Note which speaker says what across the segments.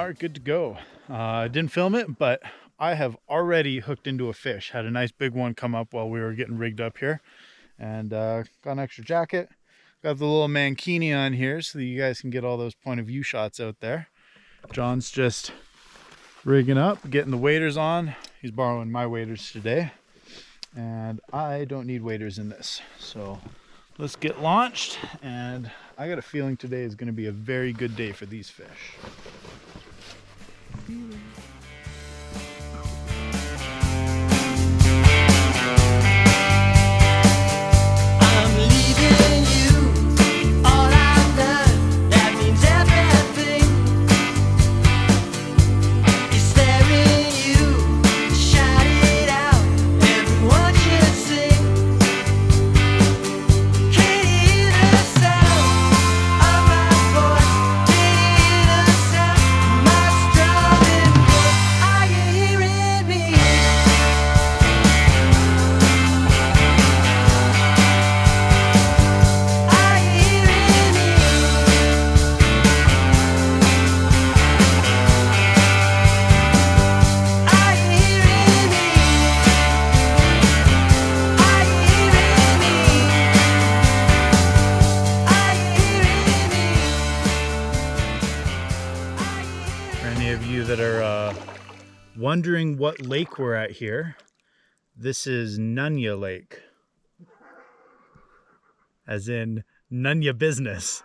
Speaker 1: are good to go. I didn't film it, but I have already hooked into a fish. Had a nice big one come up while we were getting rigged up here. And got an extra jacket. Got the little mankini on here so that you guys can get all those point of view shots out there. John's just rigging up, getting the waders on. He's borrowing my waders today. And I don't need waders in this. So let's get launched. And I got a feeling today is going to be a very good day for these fish. That are wondering what lake we're at here, this is Nunya Lake, as in none ya business.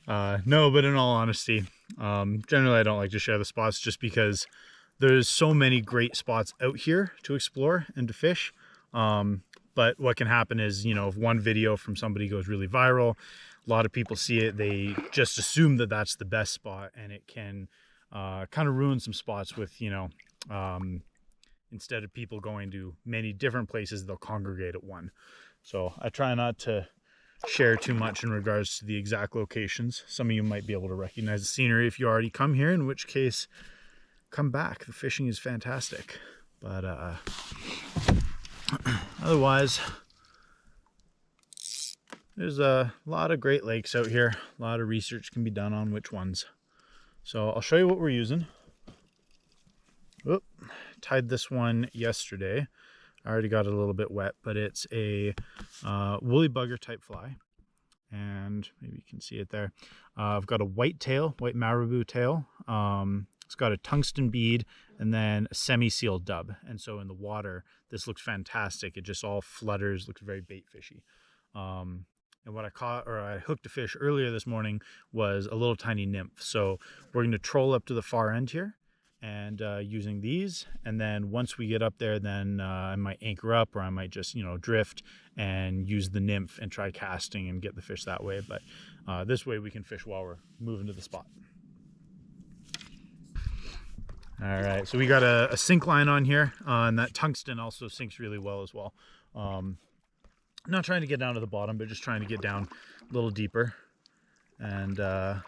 Speaker 1: No, but in all honesty, generally I don't like to share the spots just because there's so many great spots out here to explore and to fish. But what can happen is, you know, if one video from somebody goes really viral, a lot of people see it, they just assume that that's the best spot, and it can kind of ruin some spots with, you know, instead of people going to many different places, they'll congregate at one. So I try not to share too much in regards to the exact locations. Some of you might be able to recognize the scenery if you already come here, in which case, come back. The fishing is fantastic. But otherwise, there's a lot of great lakes out here. A lot of research can be done on which ones. So I'll show you what we're using. Oop, tied this one yesterday. I already got it a little bit wet, but it's a woolly bugger type fly. And maybe you can see it there. I've got a white tail, white marabou tail. It's got a tungsten bead and then a semi-sealed dub. And so in the water, this looks fantastic. It just all flutters, looks very bait fishy. And what I caught, or I hooked a fish earlier this morning, was a little tiny nymph. So we're going to troll up to the far end here and using these. And then once we get up there, then I might anchor up, or I might just, you know, drift and use the nymph and try casting and get the fish that way. But this way we can fish while we're moving to the spot. All right, so we got a sink line on here, and that tungsten also sinks really well as well. Not trying to get down to the bottom, but just trying to get down a little deeper. And I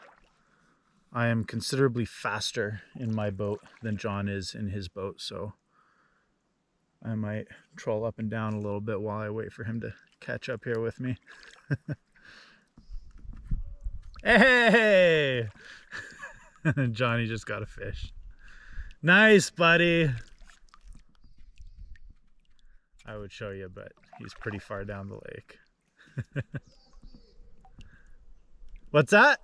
Speaker 1: am considerably faster in my boat than John is in his boat, so I might troll up and down a little bit while I wait for him to catch up here with me. Hey! Johnny just got a fish. Nice, buddy. I would show you, but he's pretty far down the lake. What's that?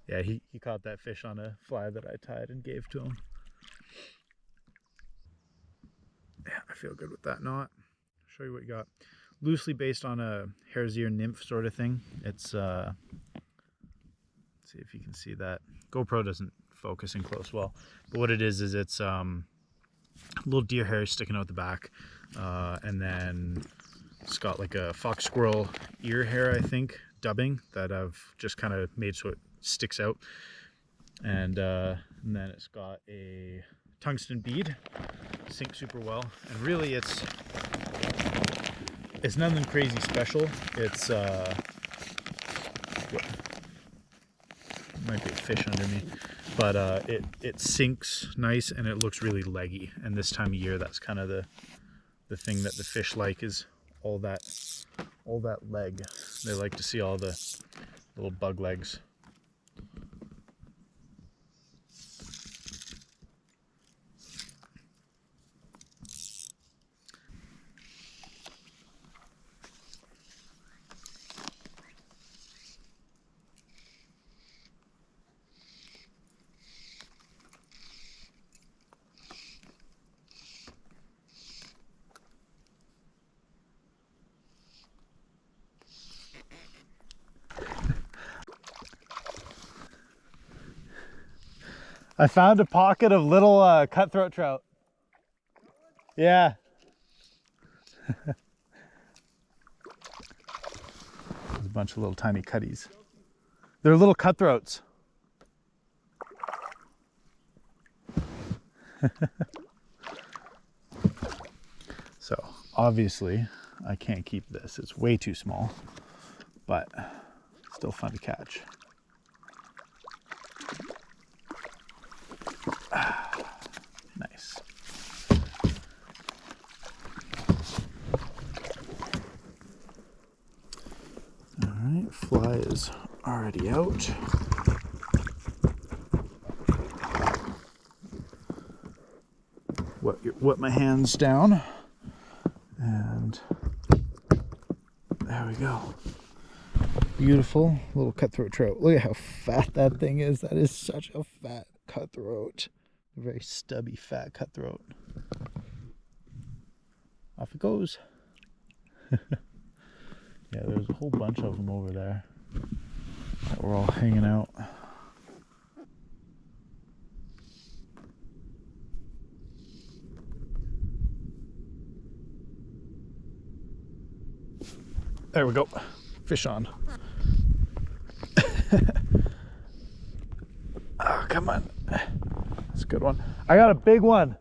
Speaker 1: Yeah, he caught that fish on a fly that I tied and gave to him. Yeah, I feel good with that knot. I'll show you what you got. Loosely based on a hare's ear nymph sort of thing. It's let's see if you can see that. GoPro doesn't focus in close well, but what it is it's little deer hair sticking out the back, and then it's got like a fox squirrel ear hair, I think, dubbing that I've just kind of made so it sticks out, and then it's got a tungsten bead, sinks super well, and really it's nothing crazy special. It's might be a fish under me, but it sinks nice and it looks really leggy, and this time of year that's kind of the thing that the fish like, is all that leg. They like to see all the little bug legs. I found a pocket of little cutthroat trout. Yeah. There's a bunch of little tiny cutties. They're little cutthroats. So obviously I can't keep this. It's way too small, but still fun to catch. Nice. All right, fly is already out. Wet my hands down, and there we go. Beautiful little cutthroat trout. Look at how fat that thing is. That is such a fat cutthroat. A very stubby, fat cutthroat. Off it goes. Yeah, there's a whole bunch of them over there that were all hanging out. There we go. Fish on. Oh, come on. That's a good one. I got a big one.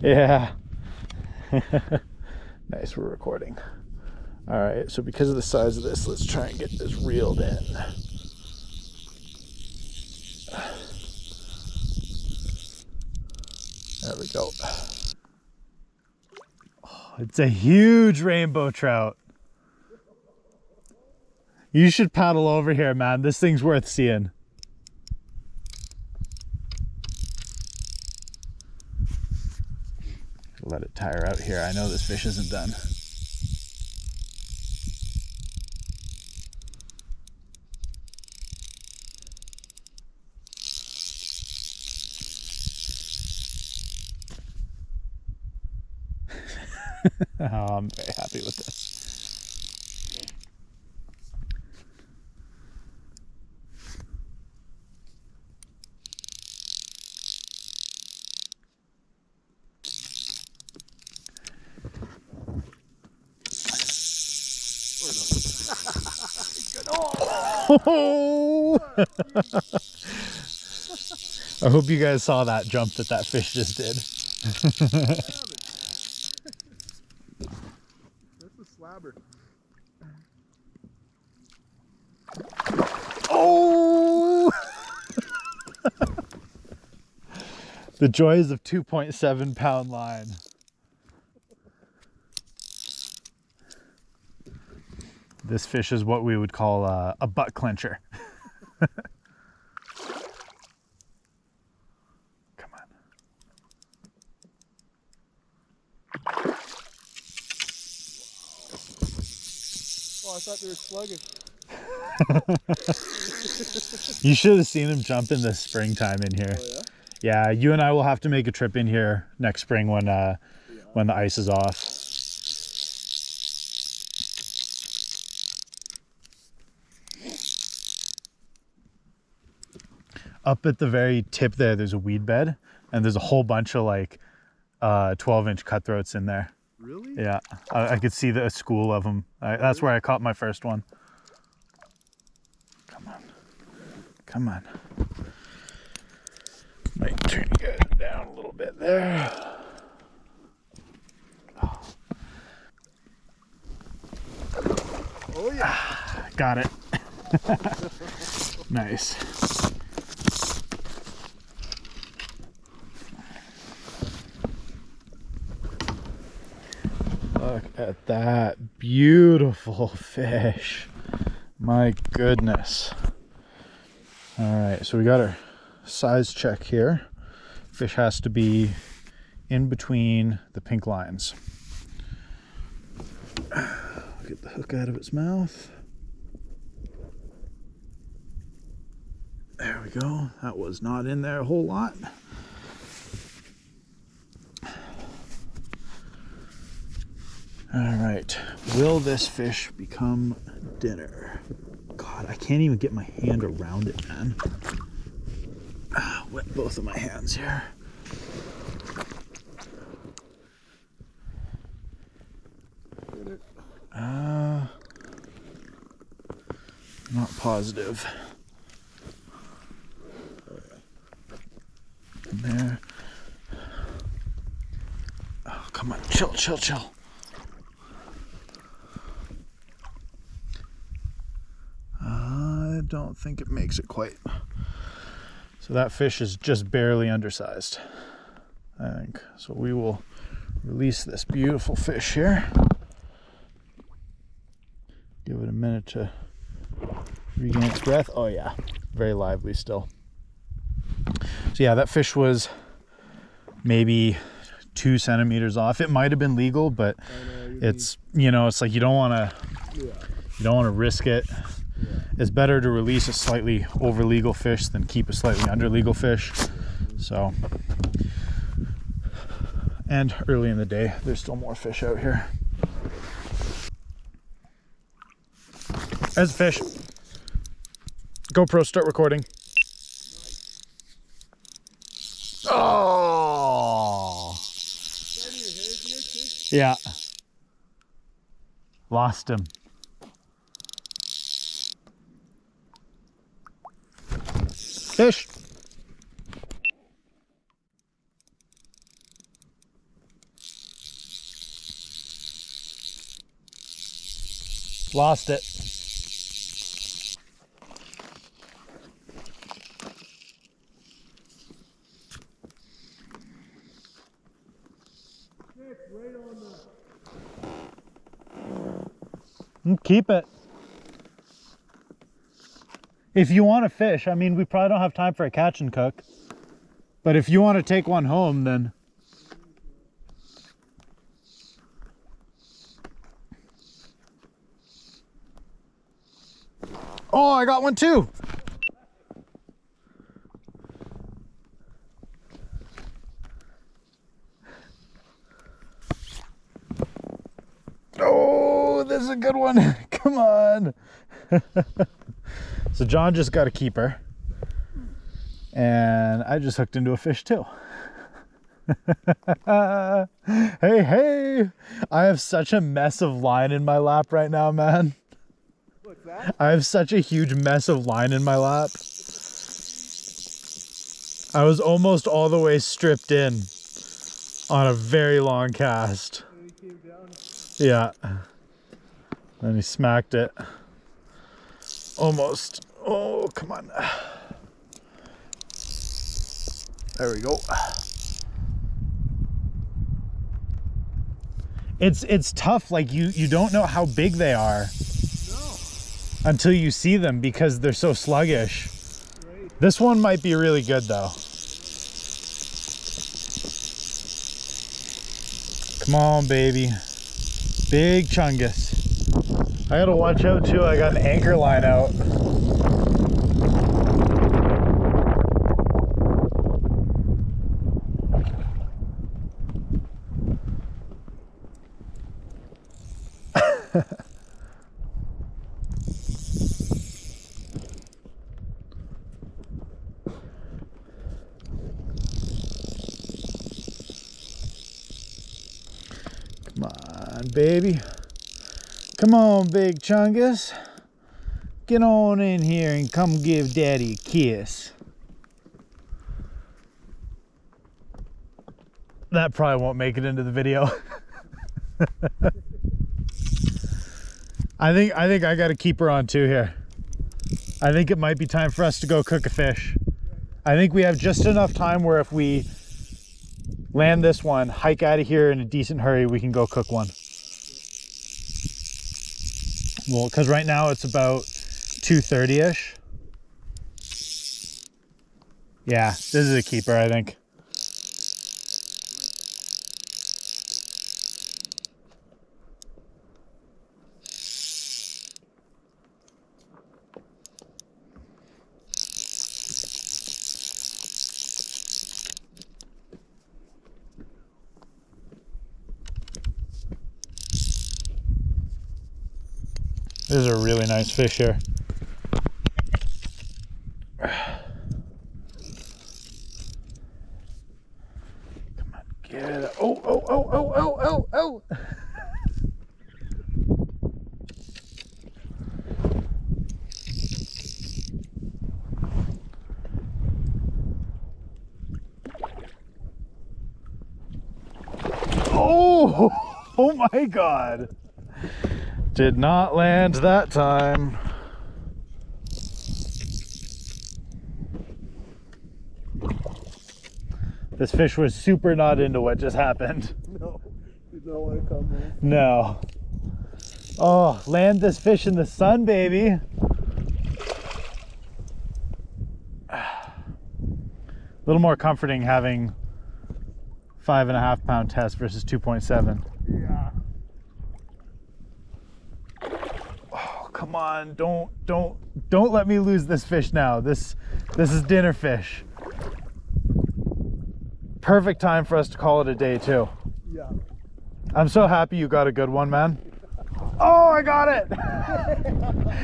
Speaker 1: Yeah. Nice, we're recording. All right, so because of the size of this, let's try and get this reeled in. There we go. Oh, it's a huge rainbow trout. You should paddle over here, man. This thing's worth seeing. Let it tire out here. I know this fish isn't done. Oh, I'm very happy with this. Oh! I hope you guys saw that jump that fish just did.
Speaker 2: That's a slabber.
Speaker 1: Oh! The joys of 2.7 pound line. This fish is what we would call a butt clencher. Come on.
Speaker 2: Oh, I thought they were sluggish.
Speaker 1: You should have seen him jump in the springtime in here.
Speaker 2: Oh, yeah?
Speaker 1: Yeah, you and I will have to make a trip in here next spring when the ice is off. Up at the very tip there, there's a weed bed, and there's a whole bunch of like 12-inch cutthroats in there.
Speaker 2: Really?
Speaker 1: Yeah, I could see a school of them. That's where I caught my first one. Come on. Come on. Might turn you guys down a little bit there.
Speaker 2: Oh yeah.
Speaker 1: Got it. Nice. Look at at that beautiful fish. My goodness. All right, so we got our size check here. Fish has to be in between the pink lines. Get the hook out of its mouth. There we go. That was not in there a whole lot. All right, will this fish become dinner? God, I can't even get my hand around it, man. Wet both of my hands here. Not positive. In there. Oh, come on, chill, chill, chill. I don't think it makes it quite. So that fish is just barely undersized, I think. So we will release this beautiful fish here. Give it a minute to regain its breath. Oh yeah, very lively still. So yeah, that fish was maybe 2 centimeters off. It might have been legal, but it's, you know, it's like you don't want to risk it. It's better to release a slightly over legal fish than keep a slightly under legal fish. So, and early in the day, there's still more fish out here. There's a fish. GoPro, start recording. Oh! Yeah. Lost him. Fish. Lost it.
Speaker 2: Right on the...
Speaker 1: Keep it. If you want to fish, I mean, we probably don't have time for a catch and cook, but if you want to take one home, then oh, I got one too. Oh, this is a good one. Come on. So John just got a keeper, and I just hooked into a fish too. Hey, hey, I have such a mess of line in my lap right now, man.
Speaker 2: What's that?
Speaker 1: I have such a huge mess of line in my lap. I was almost all the way stripped in on a very long cast.
Speaker 2: And he came down.
Speaker 1: Yeah. Then he smacked it. Almost. Oh, come on. There we go. It's tough. Like you don't know how big they are until you see them because they're so sluggish.
Speaker 2: Right.
Speaker 1: This one might be really good though. Come on, baby. Big chungus. I gotta watch out too. I got an anchor line out. Come on, baby. Come on, big chungus. Get on in here and come give daddy a kiss. That probably won't make it into the video. I think I got a keeper on too here. I think it might be time for us to go cook a fish. I think we have just enough time where if we land this one, hike out of here in a decent hurry, we can go cook one. Well, because right now it's about 230-ish. Yeah, this is a keeper, I think. This is a really nice fish here. Come on, get it. Oh, oh, oh, oh, oh, oh, oh. Oh, oh my God. Did not land that time. This fish was super not into what just happened.
Speaker 2: No, you don't want to come in.
Speaker 1: No. Oh, land this fish in the sun, baby. A little more comforting having 5.5 pound test versus 2.7.
Speaker 2: Yeah.
Speaker 1: Come on, don't let me lose this fish now. This is dinner fish. Perfect time for us to call it a day too.
Speaker 2: Yeah.
Speaker 1: I'm so happy you got a good one, man. Oh, I got it.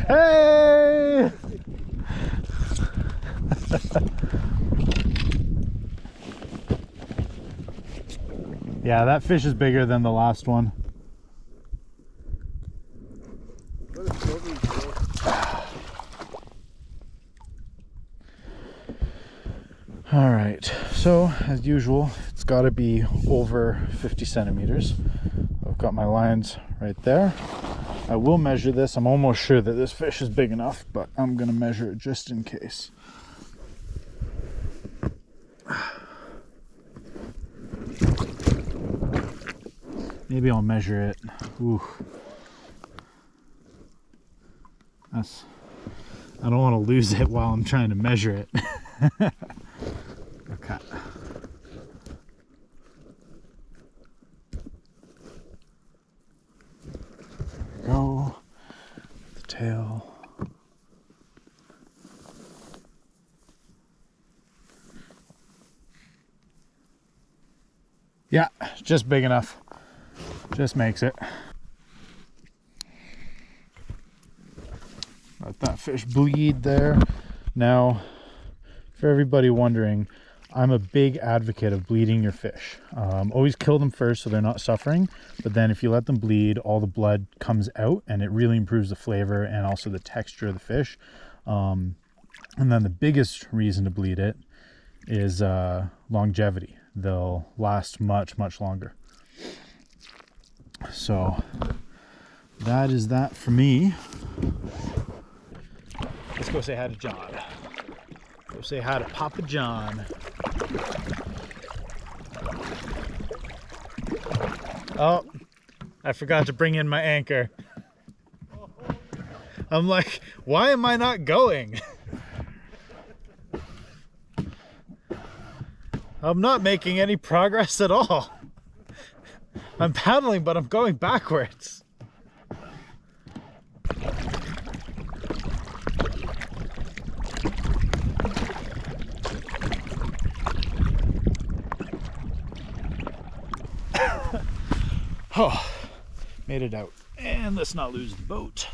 Speaker 1: Hey. Yeah, that fish is bigger than the last one.
Speaker 2: What a silver fish.
Speaker 1: All right, so as usual, it's got to be over 50 centimeters. I've got my lines right there. I will measure this. I'm almost sure that this fish is big enough, but I'm going to measure it just in case. Maybe I'll measure it. Ooh. I don't want to lose it while I'm trying to measure it. Okay. There we go. The tail. Yeah, just big enough. Just makes it. Let that fish bleed there. Now, for everybody wondering, I'm a big advocate of bleeding your fish. Always kill them first so they're not suffering, but then if you let them bleed, all the blood comes out and it really improves the flavor and also the texture of the fish. And then the biggest reason to bleed it is longevity. They'll last much, much longer. So that is that for me. Let's go say hi to John. Go say hi to Papa John. Oh, I forgot to bring in my anchor. I'm like, why am I not going? I'm not making any progress at all. I'm paddling, but I'm going backwards. Oh, made it out. And let's not lose the boat.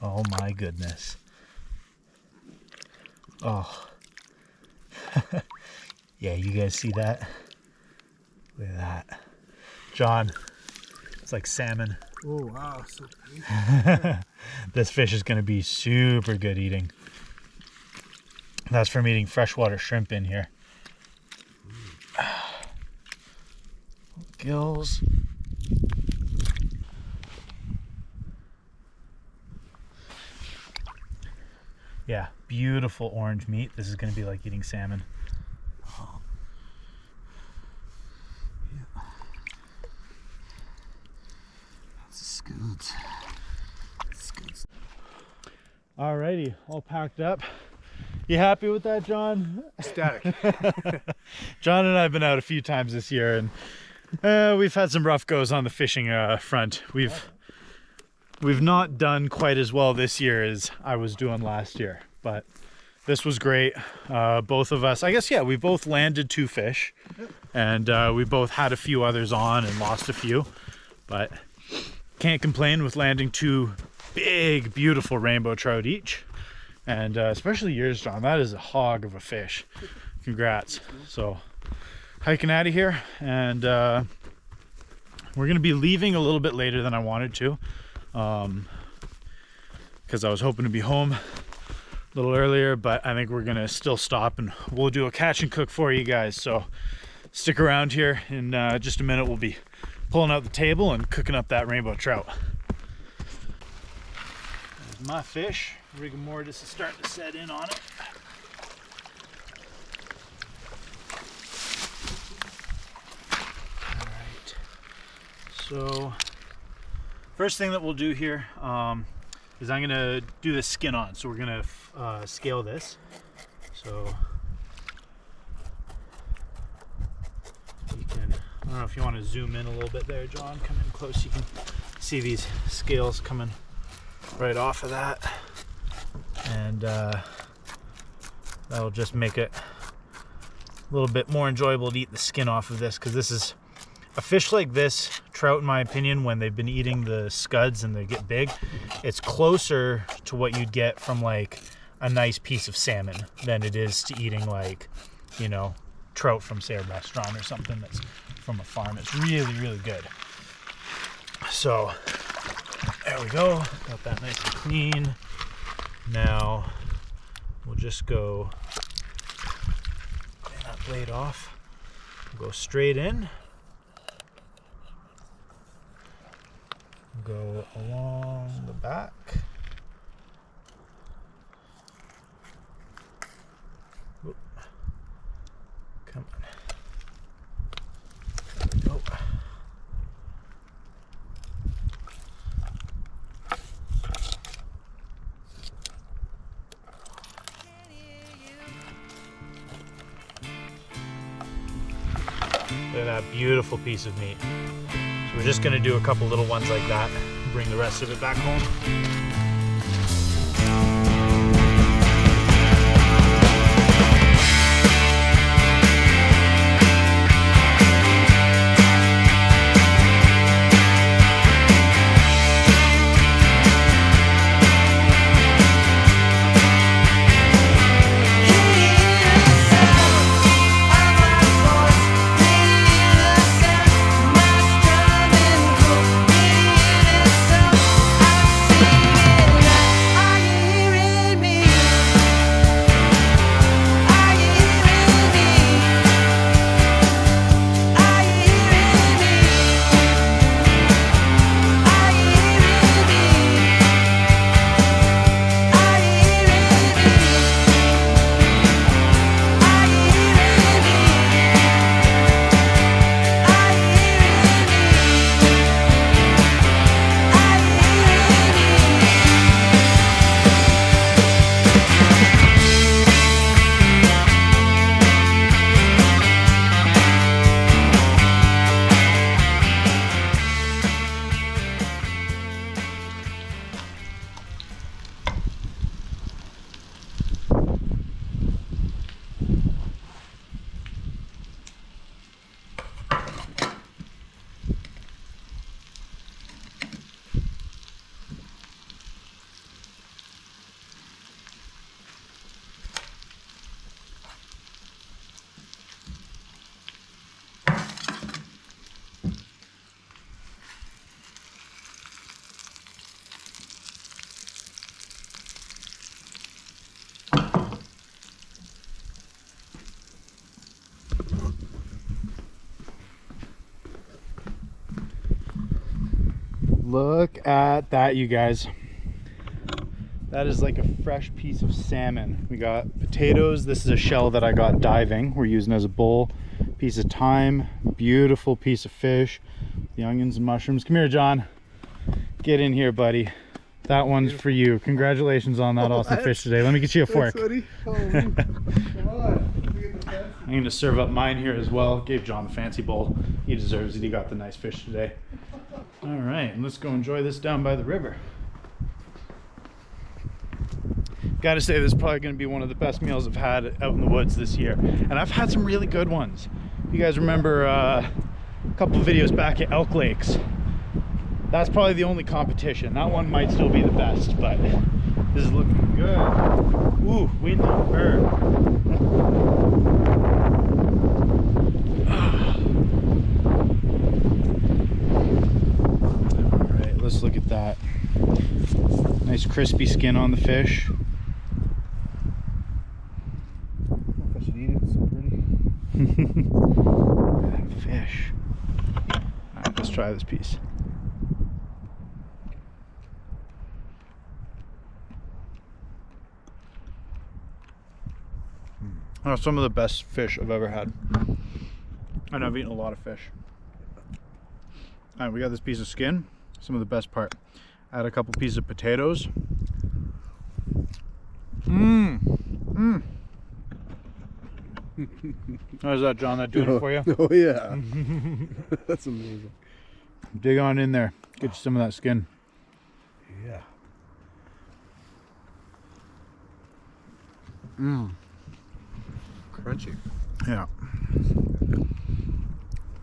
Speaker 1: Oh my goodness. Oh. Yeah, you guys see that? Look at that. John, it's like salmon.
Speaker 2: Oh, wow. So crazy.
Speaker 1: This fish is going to be super good eating. That's from eating freshwater shrimp in here. gills. Yeah, beautiful orange meat. This is going to be like eating salmon.
Speaker 2: Yeah. That's good. That's good.
Speaker 1: Alrighty, all packed up. You happy with that, John?
Speaker 2: Ecstatic.
Speaker 1: John and I have been out a few times this year, and we've had some rough goes on the fishing front. We've not done quite as well this year as I was doing last year, but this was great. Both of us, I guess, yeah, we both landed 2 fish, and we both had a few others on and lost a few, but can't complain with landing 2 big, beautiful rainbow trout each. And especially yours, John. That is a hog of a fish. Congrats. So hiking out of here, and we're gonna be leaving a little bit later than I wanted to, because I was hoping to be home a little earlier, but I think we're gonna still stop and we'll do a catch and cook for you guys. So stick around here. In just a minute we'll be pulling out the table and cooking up that rainbow trout. There's my fish. Rigor mortis is starting to set in on it. Alright, so first thing that we'll do here is I'm gonna do the skin on. So we're gonna scale this. So you can, I don't know if you want to zoom in a little bit there, John. Come in close, you can see these scales coming right off of that. And that'll just make it a little bit more enjoyable to eat the skin off of this, because this is a fish like this, trout in my opinion, when they've been eating the scuds and they get big, it's closer to what you'd get from like a nice piece of salmon than it is to eating like, you know, trout from say a restaurant or something that's from a farm. It's really, really good. So there we go, got that nice and clean. Now we'll just go get that blade off, we'll go straight in, go along the back, whoop. Come on, there we go. Look at that beautiful piece of meat. So we're just gonna do a couple little ones like that, bring the rest of it back home. Look at that, you guys. That is like a fresh piece of salmon. We got potatoes. This is a shell that I got diving. We're using as a bowl. Piece of thyme. Beautiful piece of fish. The onions and mushrooms. Come here, John. Get in here, buddy. That one's for you. Congratulations on that awesome fish today. Let me get you a fork.
Speaker 2: Thanks, buddy. Come on.
Speaker 1: I'm going to serve up mine here as well. Gave John the fancy bowl. He deserves it. He got the nice fish today. All right, let's go enjoy this down by the river. Gotta say, this is probably going to be one of the best meals I've had out in the woods this year. And I've had some really good ones. You guys remember a couple videos back at Elk Lakes. That's probably the only competition. That one might still be the best, but this is looking good. Ooh, wind and bird. All right, let's look at that. Nice crispy skin on the fish.
Speaker 2: I don't know if I should eat it. It's so pretty.
Speaker 1: That fish. All right, let's try this piece. Oh, some of the best fish I've ever had. And I've eaten a lot of fish. All right, we got this piece of skin. Some of the best part. Add a couple pieces of potatoes. How's that, John? That doing it for you?
Speaker 2: Oh yeah. That's amazing.
Speaker 1: Dig on in there. Get you some of that skin.
Speaker 2: Yeah. Crunchy.
Speaker 1: Yeah.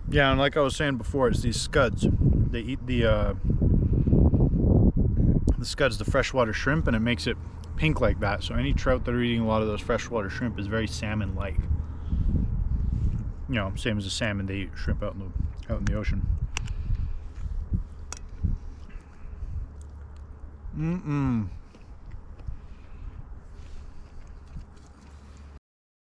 Speaker 1: Yeah, and like I was saying before, it's these scuds. They eat the scuds, the freshwater shrimp, and it makes it pink like that. So any trout that are eating a lot of those freshwater shrimp is very salmon-like. You know, same as a salmon, they eat shrimp out in the ocean.